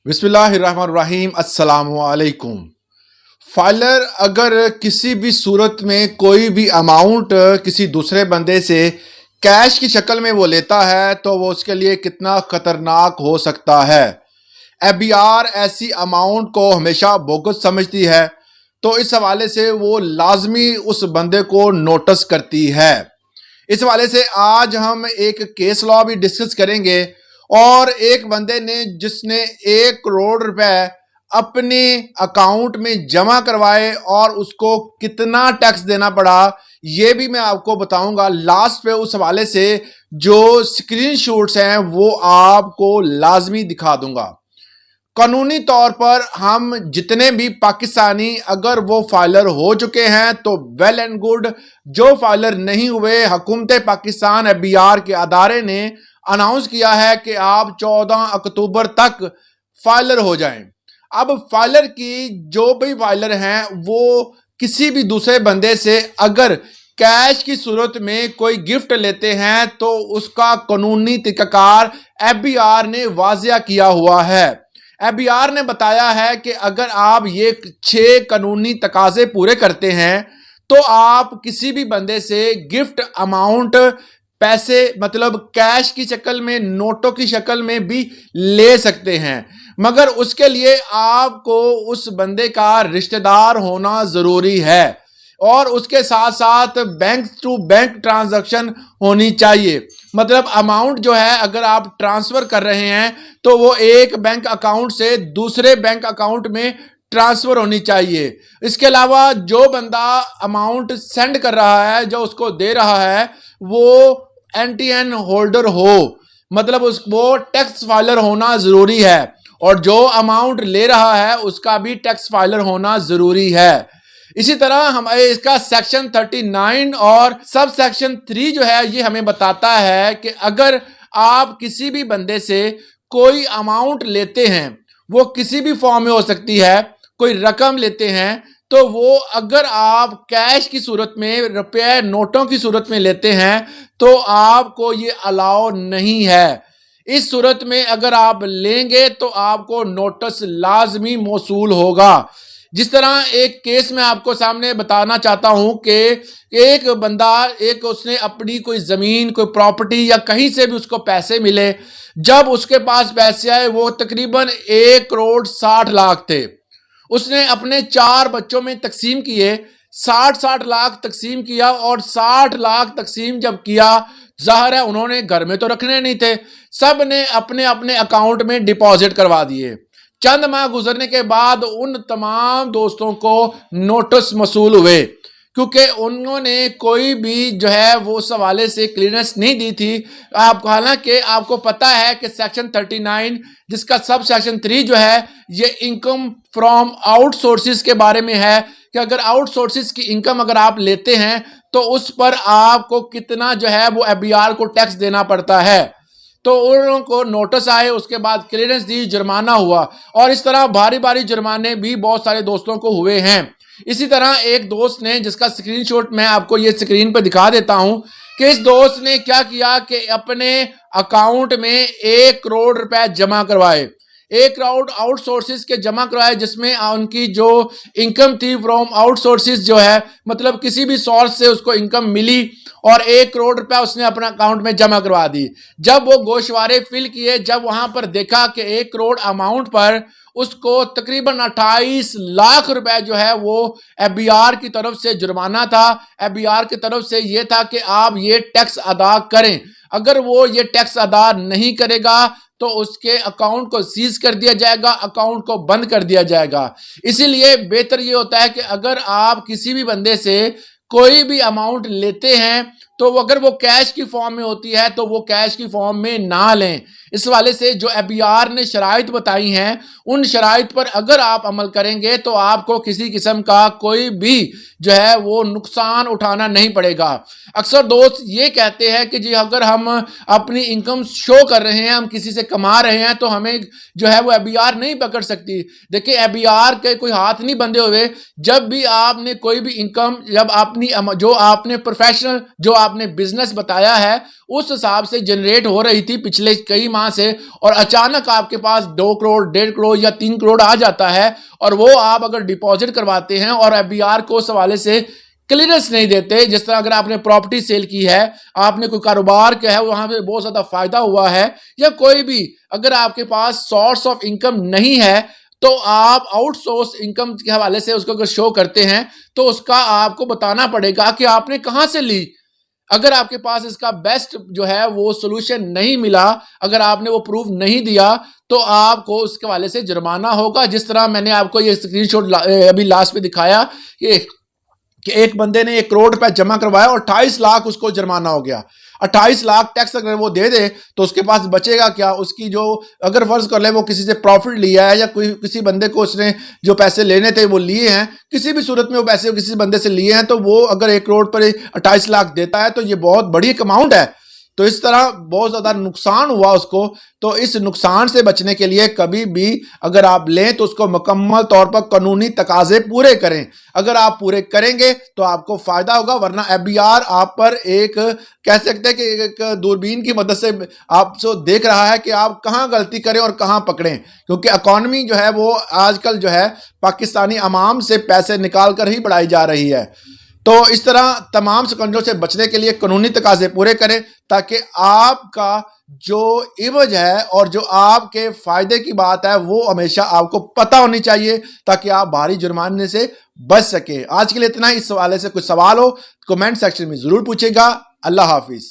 बिस्मिल्लाहिर्रहमानिर्रहीम अस्सलामुअलैकुम। फाइलर अगर किसी भी सूरत में कोई भी अमाउंट किसी दूसरे बंदे से कैश की शक्ल में वो लेता है तो वो उसके लिए कितना खतरनाक हो सकता है। एफबीआर ऐसी अमाउंट को हमेशा बोगस समझती है, तो इस हवाले से वो लाजमी उस बंदे को नोटिस करती है। इस हवाले से आज हम एक केस लॉ भी डिस्कस करेंगे और एक बंदे ने जिसने 1 करोड़ रुपए अपने अकाउंट में जमा करवाए और उसको कितना टैक्स देना पड़ा ये भी मैं आपको बताऊंगा लास्ट पे। उस हवाले से जो स्क्रीनशॉट्स हैं वो आपको लाजमी दिखा दूंगा। कानूनी तौर पर हम जितने भी पाकिस्तानी अगर वो फाइलर हो चुके हैं तो वेल एंड गुड। जो फाइलर नहीं हुए, हुकूमत पाकिस्तान एफबीआर के अदारे ने अनाउंस किया है कि आप 14 अक्टूबर तक फाइलर हो जाएं। अब फाइलर की जो भी फाइलर हैं वो किसी भी दूसरे बंदे से अगर कैश की सूरत में कोई गिफ्ट लेते हैं तो उसका कानूनी तरीकाकार एफबीआर ने वाजिया किया हुआ है। एफबीआर ने बताया है कि अगर आप ये 6 कानूनी तकाजे पूरे करते हैं तो आप किसी भी बंदे से गिफ्ट अमाउंट पैसे मतलब कैश की शक्ल में, नोटों की शक्ल में भी ले सकते हैं, मगर उसके लिए आपको उस बंदे का रिश्तेदार होना जरूरी है और उसके साथ साथ बैंक टू बैंक ट्रांजैक्शन होनी चाहिए। मतलब अमाउंट जो है अगर आप ट्रांसफर कर रहे हैं तो वो एक बैंक अकाउंट से दूसरे बैंक अकाउंट में ट्रांसफर होनी चाहिए। इसके अलावा जो बंदा अमाउंट सेंड कर रहा है, जो उसको दे रहा है, वो एनटीएन होल्डर हो, मतलब वो टैक्स फाइलर होना जरूरी है और जो अमाउंट ले रहा है उसका भी टैक्स फाइलर होना जरूरी है। इसी तरह हम इसका सेक्शन 39 और सब सेक्शन 3 जो है ये हमें बताता है कि अगर आप किसी भी बंदे से कोई अमाउंट लेते हैं, वो किसी भी फॉर्म में हो सकती है, कोई रकम लेते हैं, तो वो अगर आप कैश की सूरत में, रुपए नोटों की सूरत में लेते हैं तो आपको ये अलाउ नहीं है। इस सूरत में अगर आप लेंगे तो आपको नोटिस लाजमी मौसूल होगा। जिस तरह एक केस में आपको सामने बताना चाहता हूं कि एक बंदा उसने अपनी कोई जमीन, कोई प्रॉपर्टी या कहीं से भी उसको पैसे मिले, जब उसके पास पैसे आए वो तकरीबन 1 करोड़ 60 लाख थे। उसने अपने 4 बच्चों में तकसीम किए, 60-60 लाख तकसीम किया और 60 लाख तकसीम जब किया, जाहिर है उन्होंने घर में तो रखने नहीं थे, सब ने अपने अपने अकाउंट में डिपॉजिट करवा दिए। चंद माह गुजरने के बाद उन तमाम दोस्तों को नोटिस मसूल हुए क्योंकि उन्होंने कोई भी जो है वो उस हवाले से क्लियरेंस नहीं दी थी। आपको हालांकि आपको पता है कि सेक्शन 39 जिसका सब सेक्शन 3 जो है ये इनकम फ्रॉम आउटसोर्सेज के बारे में है कि अगर आउटसोर्सेज की इनकम अगर आप लेते हैं तो उस पर आपको कितना जो है वो एफबीआर को टैक्स देना पड़ता है। तो उन को नोटिस आए, उसके बाद क्लियरेंस दी, जुर्माना हुआ और इस तरह भारी भारी जुर्माने भी बहुत सारे दोस्तों को हुए हैं। इसी तरह एक दोस्त ने, जिसका स्क्रीनशॉट मैं आपको ये स्क्रीन पर दिखा देता हूं कि इस दोस्त ने क्या किया कि अपने अकाउंट में 1 करोड़ रुपए जमा करवाए, 1 करोड़ आउटसोर्सेज के जमा करवाए, जिसमें उनकी जो इनकम थी फ्रॉम आउटसोर्सेज जो है, मतलब किसी भी सोर्स से उसको इनकम मिली और 1 करोड़ रुपया उसने अपना अकाउंट में जमा करवा दी। जब वो गोशवारे फिल किए, जब वहां पर देखा कि 1 करोड़ अमाउंट पर उसको तकरीबन 28 लाख रुपए जो है वो एफबीआर की तरफ से जुर्माना था। एफबीआर की तरफ से ये था कि आप ये टैक्स अदा करें, अगर वो ये टैक्स अदा नहीं करेगा तो उसके अकाउंट को सीज कर दिया जाएगा, अकाउंट को बंद कर दिया जाएगा। इसीलिए बेहतर ये होता है कि अगर आप किसी भी बंदे से कोई भी अमाउंट लेते हैं तो अगर वो कैश की फॉर्म में होती है तो वो कैश की फॉर्म में ना लें। इस वाले से जो एफबीआर ने शराइत बताई हैं उन शराइत पर अगर आप अमल करेंगे तो आपको किसी किस्म का कोई भी जो है वो नुकसान उठाना नहीं पड़ेगा। अक्सर दोस्त ये कहते हैं कि जी अगर हम अपनी इनकम शो कर रहे हैं, हम किसी से कमा रहे हैं तो हमें जो है वो एफबीआर नहीं पकड़ सकती। देखिए एफबीआर के कोई हाथ नहीं बंधे हुए। जब भी आपने कोई भी इनकम, जब अपनी जो आपने प्रोफेशनल जो आपने बिजनेस बताया है उस हिसाब से जनरेट हो रही थी पिछले कई माह से, और अचानक आपके पास 2 करोड़ 1.5 करोड़ या 3 करोड़ आ जाता है, और वो आप अगर डिपॉजिट करवाते हैं और एफबीआर को उस हवाले से क्लियरेंस नहीं देते, जिस तरह अगर आपने प्रॉपर्टी सेल की है, आपने कोई कारोबार किया है, वहां पे बहुत ज्यादा फायदा हुआ है, या कोई भी अगर आपके पास सोर्स ऑफ इनकम नहीं है, तो आप आउटसोर्स इनकम के हवाले से उसको अगर शो करते हैं तो उसका आपको बताना पड़ेगा कि आपने कहां से ली। अगर आपके पास इसका बेस्ट जो है वो सोल्यूशन नहीं मिला, अगर आपने वो प्रूफ नहीं दिया, तो आपको उसके हवाले से जुर्माना होगा। जिस तरह मैंने आपको ये स्क्रीनशॉट अभी लास्ट में दिखाया कि एक बंदे ने 1 करोड़ रुपए जमा करवाया और 28 लाख उसको जुर्माना हो गया। 28 लाख टैक्स अगर वो दे दे तो उसके पास बचेगा क्या? उसकी जो, अगर फर्ज कर ले वो किसी से प्रॉफिट लिया है या कोई किसी बंदे को उसने जो पैसे लेने थे वो लिए हैं, किसी भी सूरत में वो पैसे किसी बंदे से लिए हैं, तो वो अगर 1 करोड़ पर 28 लाख देता है तो ये बहुत बड़ी एक अमाउंट है। तो इस तरह बहुत ज्यादा नुकसान हुआ उसको। तो इस नुकसान से बचने के लिए कभी भी अगर आप लें तो उसको मुकम्मल तौर पर कानूनी तकाजे पूरे करें। अगर आप पूरे करेंगे तो आपको फायदा होगा, वरना एफबीआर आप पर एक कह सकते हैं कि एक दूरबीन की मदद से आपसे देख रहा है कि आप कहां गलती करें और कहां पकड़ें, क्योंकि इकॉनमी जो है वो आजकल जो है पाकिस्तानी अवाम से पैसे निकाल कर ही बढ़ाई जा रही है। तो इस तरह तमाम शिकंजों से बचने के लिए कानूनी तकाजे पूरे करें, ताकि आपका जो इवज है और जो आपके फायदे की बात है वो हमेशा आपको पता होनी चाहिए, ताकि आप भारी जुर्माने से बच सके। आज के लिए इतना ही। इस हवाले से कुछ सवाल हो कमेंट सेक्शन में जरूर पूछेगा। अल्लाह हाफिज।